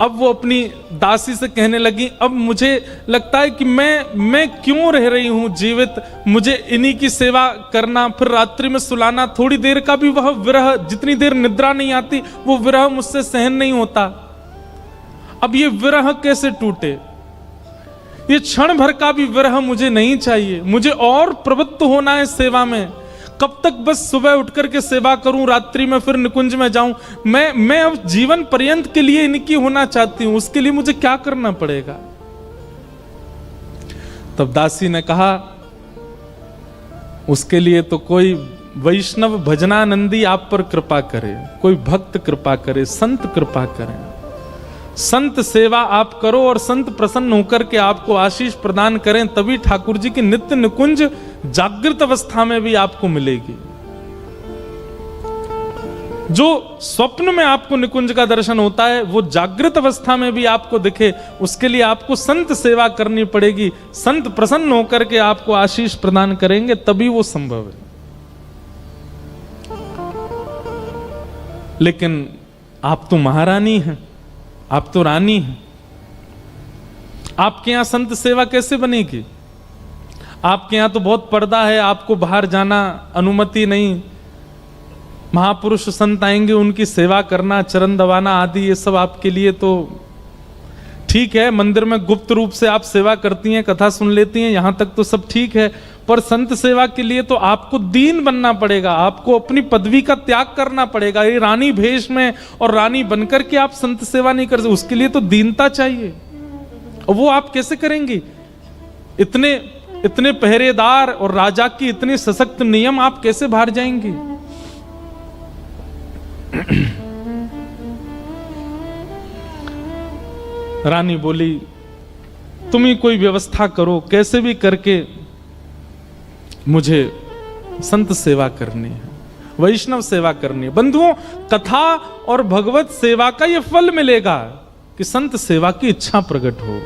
अब वो अपनी दासी से कहने लगी, अब मुझे लगता है कि मैं क्यों रह रही हूं जीवित, मुझे इन्हीं की सेवा करना, फिर रात्रि में सुलाना, थोड़ी देर का भी वह विरह, जितनी देर निद्रा नहीं आती वो विरह मुझसे सहन नहीं होता। अब ये विरह कैसे टूटे, ये क्षण भर का भी विरह मुझे नहीं चाहिए, मुझे और प्रवृत्त होना है सेवा में। कब तक बस सुबह उठ करके सेवा करूं, रात्रि में फिर निकुंज में जाऊं? मैं अब जीवन पर्यंत के लिए इनकी होना चाहती हूं, उसके लिए मुझे क्या करना पड़ेगा? तब दासी ने कहा, उसके लिए तो कोई वैष्णव भजनानंदी आप पर कृपा करे, कोई भक्त कृपा करे, संत कृपा करें। संत सेवा आप करो और संत प्रसन्न होकर के आपको आशीष प्रदान करें, तभी ठाकुर जी की नित्य निकुंज जागृत अवस्था में भी आपको मिलेगी। जो स्वप्न में आपको निकुंज का दर्शन होता है वो जागृत अवस्था में भी आपको दिखे, उसके लिए आपको संत सेवा करनी पड़ेगी। संत प्रसन्न होकर के आपको आशीष प्रदान करेंगे, तभी वो संभव है। लेकिन आप तो महारानी हैं, आप तो रानी हैं, आपके यहां संत सेवा कैसे बनेगी? आपके यहां तो बहुत पर्दा है, आपको बाहर जाना अनुमति नहीं। महापुरुष संत आएंगे, उनकी सेवा करना, चरण दबाना आदि, ये सब आपके लिए तो ठीक है। मंदिर में गुप्त रूप से आप सेवा करती हैं, कथा सुन लेती हैं, यहां तक तो सब ठीक है। पर संत सेवा के लिए तो आपको दीन बनना पड़ेगा, आपको अपनी पदवी का त्याग करना पड़ेगा। ये रानी भेष में और रानी बनकर के आप संत सेवा नहीं कर सकते, उसके लिए तो दीनता चाहिए। और वो आप कैसे करेंगी? इतने पहरेदार और राजा की इतने सशक्त नियम, आप कैसे बाहर जाएंगी? रानी बोली, तुम ही कोई व्यवस्था करो, कैसे भी करके मुझे संत सेवा करनी है, वैष्णव सेवा करनी है। बंधुओं, कथा और भगवत सेवा का यह फल मिलेगा कि संत सेवा की इच्छा प्रकट हो।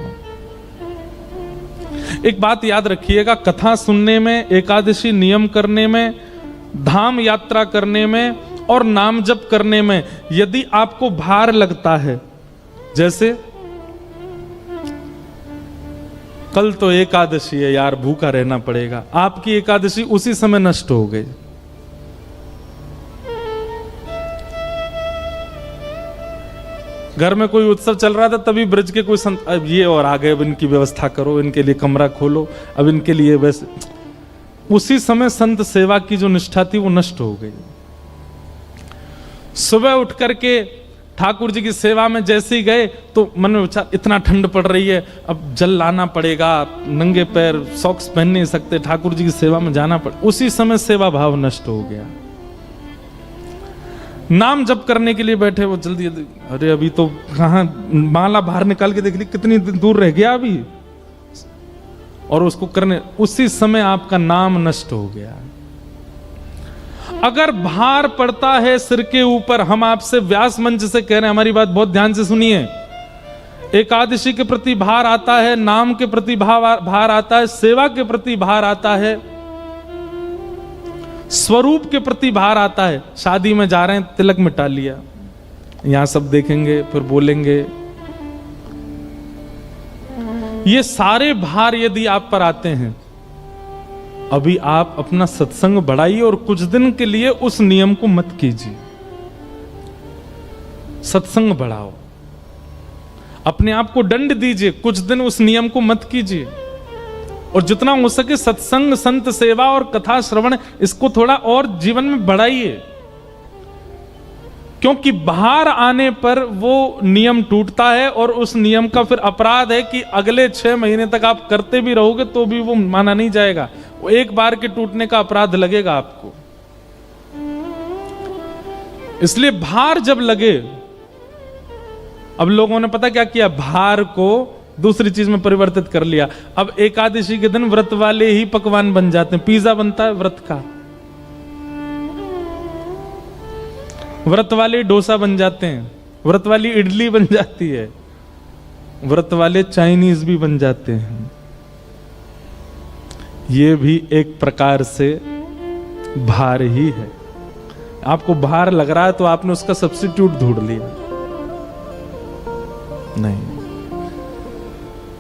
एक बात याद रखिएगा, कथा सुनने में, एकादशी नियम करने में, धाम यात्रा करने में और नाम जप करने में यदि आपको भार लगता है, जैसे कल तो एकादशी है यार, भूखा रहना पड़ेगा, आपकी एकादशी उसी समय नष्ट हो गई। घर में कोई उत्सव चल रहा था, तभी ब्रज के कोई संत, अब ये और आ गए, अब इनकी व्यवस्था करो, इनके लिए कमरा खोलो, अब इनके लिए वैसे, उसी समय संत सेवा की जो निष्ठा थी वो नष्ट हो गई। सुबह उठ करके ठाकुर जी की सेवा में जैसे ही गए तो मन में विचार, इतना ठंड पड़ रही है, अब जल लाना पड़ेगा, नंगे पैर सॉक्स पहन नहीं सकते, ठाकुर जी की सेवा में जाना पड़े, उसी समय सेवा भाव नष्ट हो गया। नाम जप करने के लिए बैठे, वो जल्दी, अरे अभी तो कहां, माला बाहर निकाल के देख ली कितनी दूर रह गया अभी, और उसको करने, उसी समय आपका नाम नष्ट हो गया। अगर भार पड़ता है सिर के ऊपर, हम आपसे व्यास मंच से कह रहे हैं, हमारी बात बहुत ध्यान से सुनिए, एकादशी के प्रति भार आता है, नाम के प्रति भार आता है, सेवा के प्रति भार आता है, स्वरूप के प्रति भार आता है। शादी में जा रहे हैं, तिलक मिटा लिया, यहां सब देखेंगे फिर बोलेंगे, ये सारे भार यदि आप पर आते हैं, अभी आप अपना सत्संग बढ़ाइए और कुछ दिन के लिए उस नियम को मत कीजिए। सत्संग बढ़ाओ, अपने आप को दंड दीजिए, कुछ दिन उस नियम को मत कीजिए, और जितना हो सके सत्संग, संत सेवा और कथा श्रवण, इसको थोड़ा और जीवन में बढ़ाइए। क्योंकि बाहर आने पर वो नियम टूटता है, और उस नियम का फिर अपराध है कि अगले 6 महीने तक आप करते भी रहोगे तो भी वो माना नहीं जाएगा, वो एक बार के टूटने का अपराध लगेगा आपको। इसलिए भार जब लगे, अब लोगों ने पता क्या किया, भार को दूसरी चीज में परिवर्तित कर लिया। अब एकादशी के दिन व्रत वाले ही पकवान बन जाते हैं, पिज्जा बनता है व्रत का, व्रत वाले डोसा बन जाते हैं, व्रत वाली इडली बन जाती है, व्रत वाले चाइनीज भी बन जाते हैं। ये भी एक प्रकार से भार ही है। आपको भार लग रहा है तो आपने उसका सब्स्टिट्यूट ढूंढ लिया। नहीं,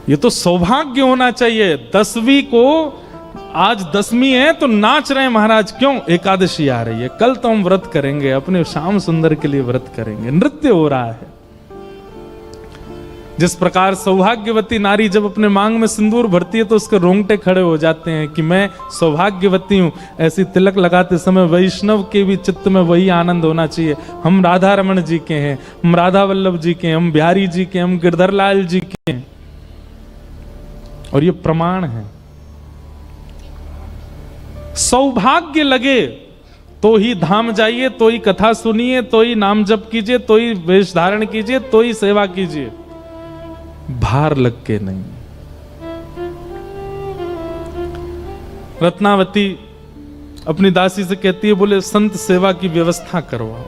ये तो सौभाग्य होना चाहिए। 10वीं को, आज 10वीं है तो नाच रहे हैं महाराज, क्यों? एकादशी आ रही है, कल तो हम व्रत करेंगे, अपने श्याम सुंदर के लिए व्रत करेंगे, नृत्य हो रहा है। जिस प्रकार सौभाग्यवती नारी जब अपने मांग में सिंदूर भरती है तो उसके रोंगटे खड़े हो जाते हैं कि मैं सौभाग्यवती हूं, ऐसी तिलक लगाते समय वैष्णव के भी चित्त में वही आनंद होना चाहिए। हम राधा रमण जी के हैं, हम राधा वल्लभ जी के हैं, हम बिहारी जी के, हम गिरधर लाल जी के हैं, और ये प्रमाण है। सौभाग्य लगे तो ही धाम जाइए, तो ही कथा सुनिए, तो ही नाम जप कीजिए, तो ही वेश धारण कीजिए, तो ही सेवा कीजिए, भार लग के नहीं। रत्नावती अपनी दासी से कहती है, बोले संत सेवा की व्यवस्था करवाओ,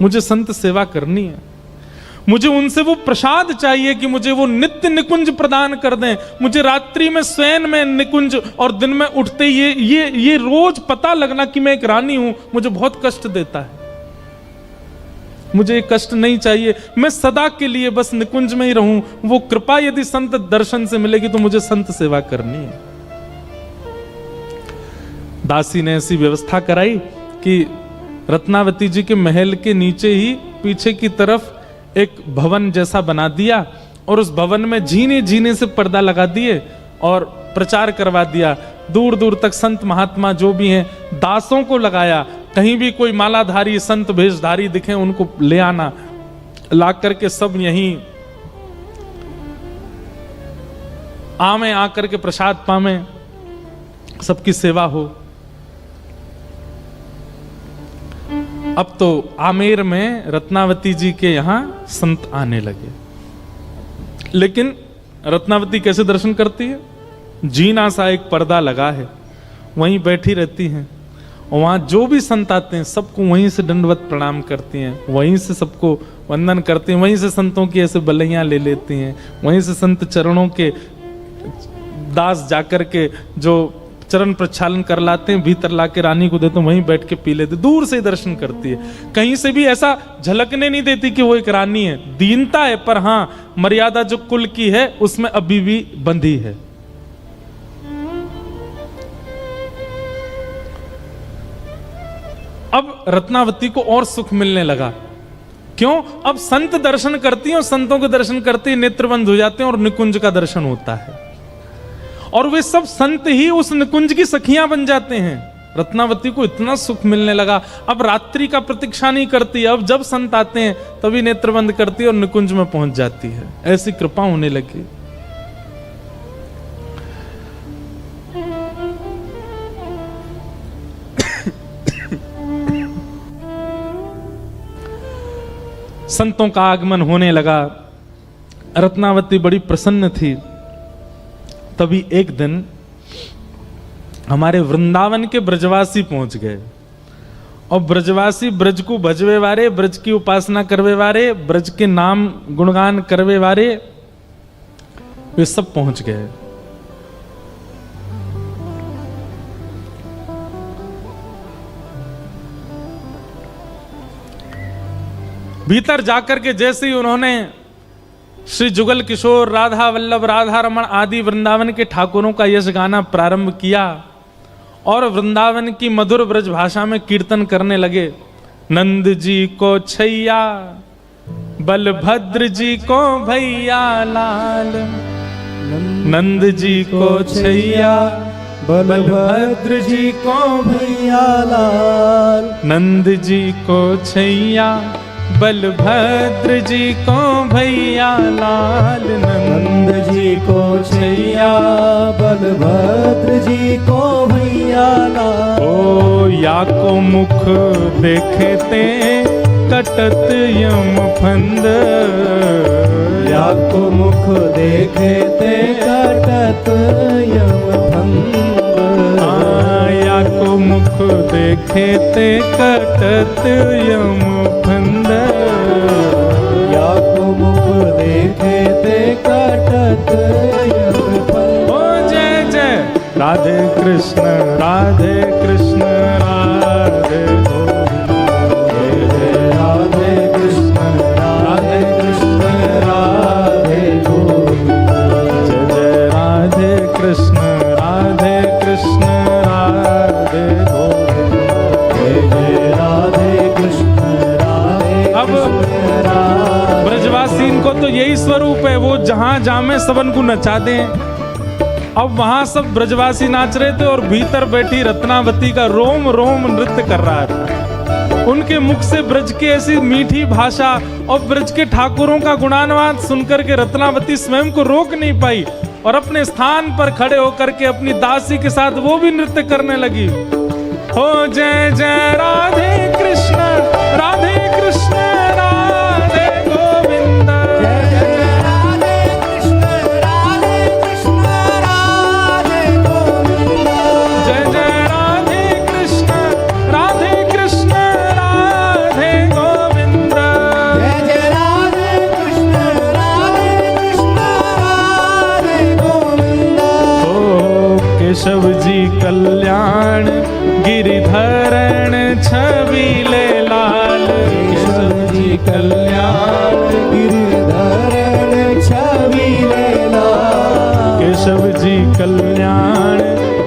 मुझे संत सेवा करनी है, मुझे उनसे वो प्रसाद चाहिए कि मुझे वो नित्य निकुंज प्रदान कर दें, मुझे रात्रि में शयन में निकुंज और दिन में उठते ये रोज पता लगना कि मैं एक रानी हूं, मुझे बहुत कष्ट देता है। मुझे ये कष्ट नहीं चाहिए, मैं सदा के लिए बस निकुंज में ही रहूं। वो कृपा यदि संत दर्शन से मिलेगी तो मुझे संत सेवा करनी है। दासी ने ऐसी व्यवस्था कराई कि रत्नावती जी के महल के नीचे ही पीछे की तरफ एक भवन जैसा बना दिया, और उस भवन में झीने झीने से पर्दा लगा दिए और प्रचार करवा दिया। दूर दूर तक संत महात्मा जो भी हैं, दासों को लगाया, कहीं भी कोई मालाधारी संत भेषधारी दिखे उनको ले आना, ला करके सब यहीं आमे, आकर के प्रसाद पामे, सबकी सेवा हो। अब तो आमेर में रत्नावती जी के यहां संत आने लगे। लेकिन रत्नावती कैसे दर्शन करती है? जीना सा एक पर्दा लगा है, वहीं बैठी रहती हैं, और वहां जो भी संत आते हैं सबको वहीं से दंडवत प्रणाम करती हैं, वहीं से सबको वंदन करती हैं, वहीं से संतों की ऐसे बलैयां ले लेती हैं, वहीं से संत चरणों के दास जाकर के जो चरण प्रक्षालन कर लाते हैं, भीतर लाके रानी को देते हैं, वहीं बैठ के पी लेते, दूर से ही दर्शन करती है। कहीं से भी ऐसा झलकने नहीं देती कि वो एक रानी है। दीनता है, पर हां मर्यादा जो कुल की है उसमें अभी भी बंधी है। अब रत्नावती को और सुख मिलने लगा। क्यों? अब संत दर्शन करती हैं, और संतों के दर्शन करते ही नेत्र बंद हो जाते हैं और निकुंज का दर्शन होता है, और वे सब संत ही उस निकुंज की सखियां बन जाते हैं। रत्नावती को इतना सुख मिलने लगा, अब रात्रि का प्रतीक्षा नहीं करती, अब जब संत आते हैं तभी नेत्र बंद करती है और निकुंज में पहुंच जाती है। ऐसी कृपा होने लगी। संतों का आगमन होने लगा, रत्नावती बड़ी प्रसन्न थी। तभी एक दिन हमारे वृंदावन के ब्रजवासी पहुंच गए, और ब्रजवासी ब्रज को भजवे वारे, ब्रज की उपासना करवे वारे, ब्रज के नाम गुणगान करवे वारे, वे सब पहुंच गए। भीतर जाकर के जैसे ही उन्होंने श्री जुगल किशोर, राधा वल्लभ, राधा रमण आदि वृंदावन के ठाकुरों का यश गाना प्रारंभ किया, और वृंदावन की मधुर ब्रज भाषा में कीर्तन करने लगे। नंद जी को छैया, बलभद्र जी को भैया लाल, नंद जी को छैया, बलभद्र जी को भैया लाल, नंद जी को छैया, बलभद्र जी को भैया लाल, नंद जी को छैया, बलभद्र जी को भैया लाल। ओ या को मुख देखे ते कटत यम फंद, या को मुख देखे ते कटत यम फंद, या को मुख देखे ते कटत यम फंद, या को मुख देखे ते कटत यम फंद। ओ जय जय राधे कृष्ण, राधे कृष्ण, राधे गोविंद, जय जय राधे कृष्ण, राधे कृष्ण, राधे अब ब्रजवासी इनको तो यही स्वरूप है, वो जहां जामे सबन को नचा दें। अब वहां सब ब्रजवासी नाच रहे थे और भीतर बैठी रत्नावती का रोम रोम नृत्य कर रहा था। उनके मुख से ब्रज की ऐसी मीठी भाषा और ब्रज के ठाकुरों का गुणानुवाद सुनकर के रत्नावती स्वयं को रोक नहीं पाई और अपने स्थान पर खड़े होकर के अपनी दासी के साथ वो भी नृत्य करने लगी। हो जय जय राधे कृष्ण राधे कृष्ण राधे गोविंद, जय जय राधे कृष्ण राधे कृष्ण राधे गोविंद, जय जय राधे कृष्ण राधे कृष्ण राधे गोविंद, जय जय राधे कृष्ण राधे कृष्ण राधे गोविंद। ओ केशव जी कल्याण गिरिधरण छबीले लाल, केशव जी कल्याण गिरिधरण छबीले लाल, केशव जी कल्याण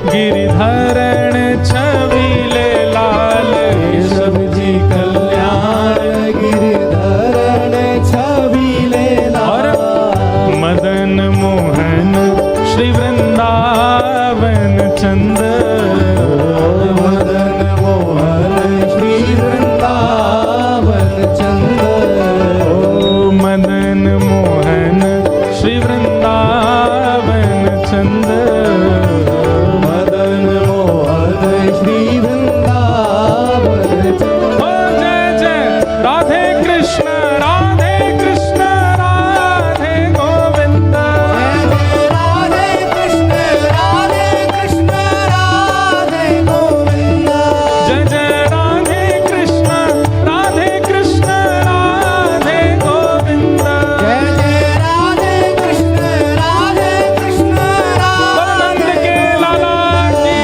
गिरिधरण छबीले लाल, केशव जी कल्याण गिरिधरण छबीले और लाल, मदन मोहन श्री वृंदावन चंद, मदन मोहन श्री वृंदावन चंद, ओ मदन मोहन श्री वृंदावन चंद, मदन मोहन श्री वृंदावन चंद। ओ जय जय राधे कृष्ण राधे कृष्ण राधे गोविंद, जय राधे कृष्ण राधे कृष्ण राधे गोविंद, जय जय राधे कृष्ण राधे कृष्ण राधे गोविंद, जय जय राधे कृष्ण राधे कृष्ण नंद राधे के लाला की।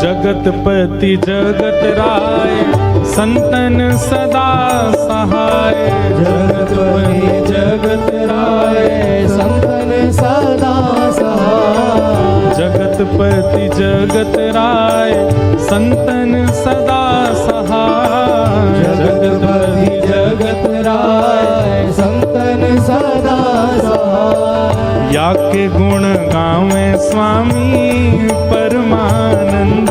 जगतपति जगत राय संतन सदा सहाय, जगतपति जगत राय संतन सदा सहाय, जगतपति जगत राय संतन सदा सहाय, जगतपति जगत राय संतन सदा सहाय, या के गुण गावे स्वामी परमानंद,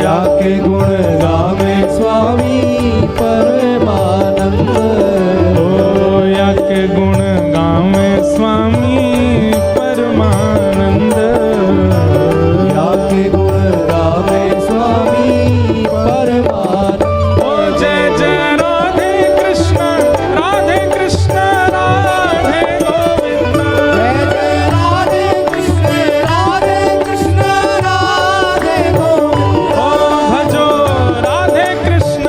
या के गुण गावे स्वामी परमानंद, ओ या के गुण गावे स्वामी परमानंद, या के गुण गावे स्वामी परमानंद। ओ जय जय राधे कृष्ण राधे कृष्ण राधे गोविंद, जय जय राधे कृष्ण राधे कृष्ण राधे गोविंद, ओ भजो राधे कृष्ण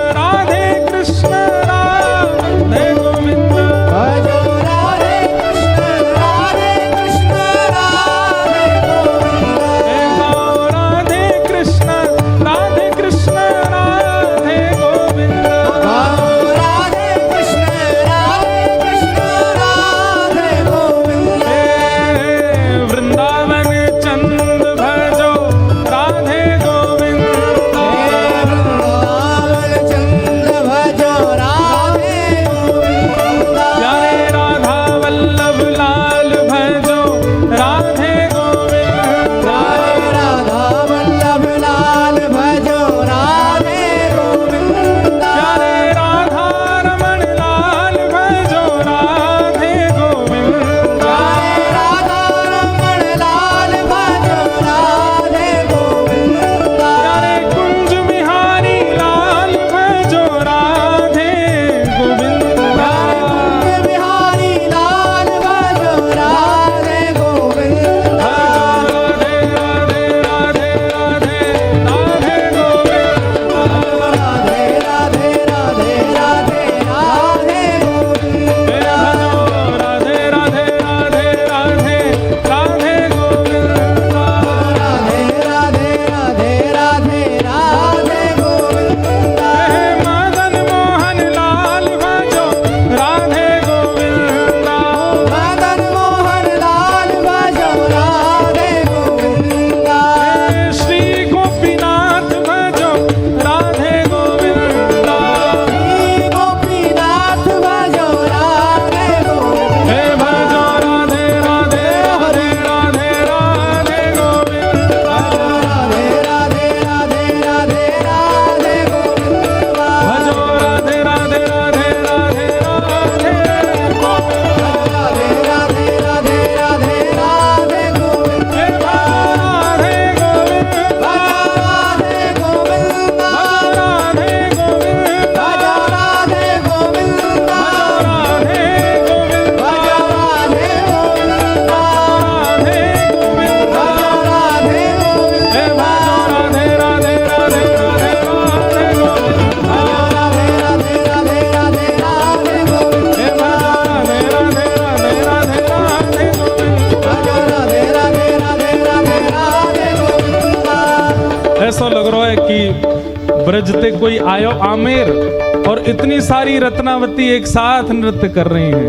ब्रज ते कोई आयो आमेर और इतनी सारी रत्नावती एक साथ नृत्य कर रही हैं।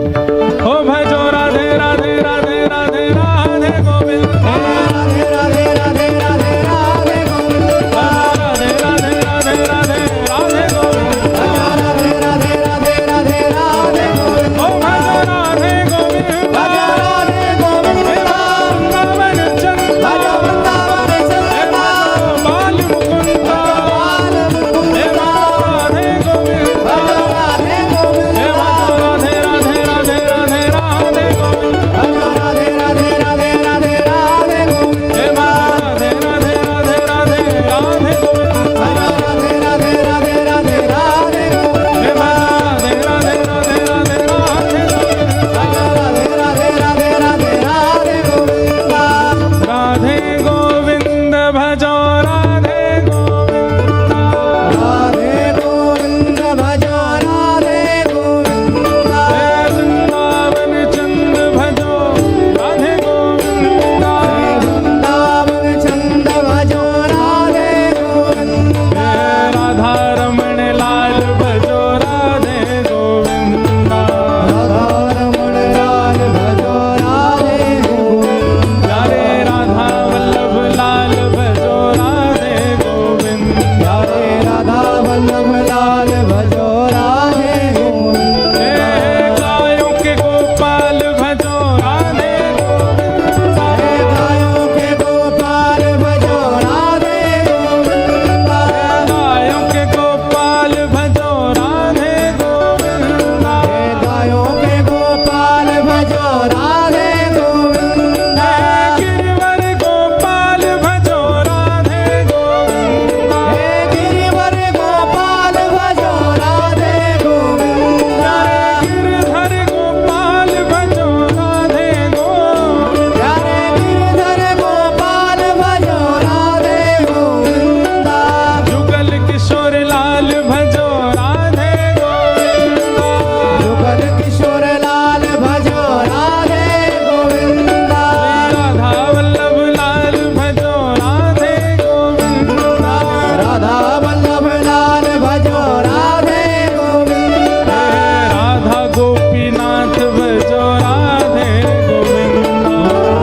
ओ भजो राधे राधे राधे राधे राधे गोविंद, राधे राधे राधे राधे राधे गोविंद, राधे राधे राधे राधे राधे गोविंद, राधे राधे राधे राधे राधे गोविंद, ओ भजो राधे गोविंद, राधे गोविंद, वृंदावन चंद, भजो वृंदावन चंद, बाल मुकुंद, बाल मुकुंद, हे राधे गोविंद, भजो राधे गोविंद, हे राधे राधे राधे राधे राधे गोविंद, भजो राधे राधे राधे राधे राधे गोविंद, हे राधे राधे राधे राधे राधे गोविंद, भजो राधे राधे राधे राधे राधे गोविंद, हे राधे राधे राधे राधे राधे गोविंद, भजो राधे राधे राधे राधे राधे गोविंद, राधे गोविंद भजो राधे गोविंद, राधे गोविंद भजो राधे गोविंद, हे वृंदावन चंद भजो राधे गोविंद, वृंदावन चंद भजो राधे गोविंद, हे राधा रमण लाल भजो राधे गोविंद, राधा रमण लाल भजो राधे गोविंद, प्यारे राधा वल्लभ लाल भजो राधे गोविंद, प्यारे राधा वल्लभ लाल भजो राधे गोविंद, हे गायों के गोपाल भजो राधे गोविंद, हे गायों के गोपाल भजो राधे गोविंद, गायों के गोपाल भजो राधे गोविंद, हे गायों के गोपाल भजो राधे गोविंद, गिरिवर गोपाल भजो राधे गोविंद, हे गिरिवर गोपाल भजो राधे गोविंद, गिरधर गोपाल भजो राधे गोविंद, प्यारे गिरधर गोपाल भजो राधे गोविंद, जुगल किशोर लाल भजो राधे गोविंद, जुगल किशोर लाल भजो राधे गोविंद, राधा वल्लभ लाल भजो राधे गोविंद, राधा वल्लभ लाल भजो राधे गोविंद, राधा गोपीनाथ भजो राधे गोविंद,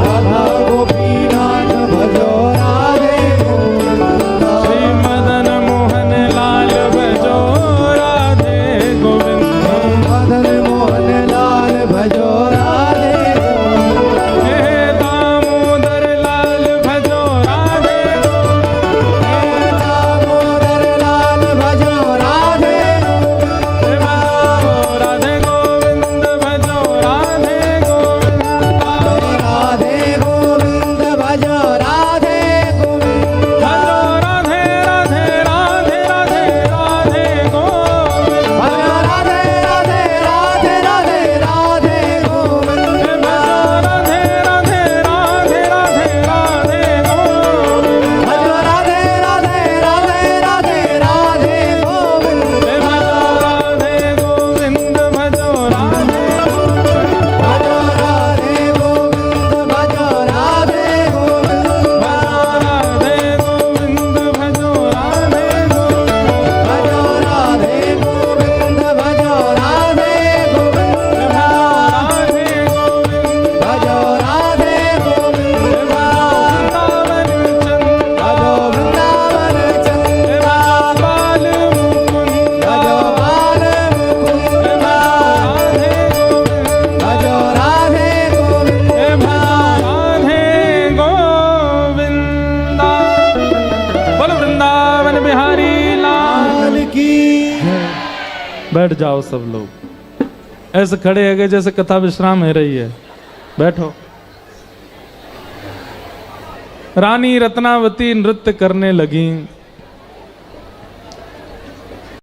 राधा गोपीनाथ भजो राधे गोविंद, श्री मदन मोहन लाल भजो राधे गोविंद, मदन मोहन लाल भजो राधे गोविंद, हे दामोदर लाल भजो राधे गोविंद, दामोदर लाल भजो राधे गोविंद, हे राधे गोविंद भजो राधे गोविंद, राधे गोविंद भजो राधे गोविंद, भजो राधे राधे राधे राधे राधे गोविंद, भजो राधे राधे राधे राधे राधे गोविंद, हे भजो राधे राधे राधे राधे राधे गोविंद, भजो राधे राधे राधे राधे राधे गोविंद, हे भजो राधे गोविंद भजो राधे भजो राधे गोविंद भजो राधे गोविंद, राधे गोविंद भजो राधे गोविंद, भजो राधे गोविंद भजो राधे गोविंद, राधे गोविंद भजो राधे गोविंद, वृंदावन चंद भजो वृंदावन चंद, बाल मुकुंद, भजो बाल मुकुंद, राधे गोविंद, भजो राधे गोविंद, राधे गोविंद, बोलो वृंदावन बिहारी लाल। लाल की बैठ जाओ सब लोग, ऐसे खड़े है जैसे कथा विश्राम हो रही है, बैठो। रानी रत्नावती नृत्य करने लगी।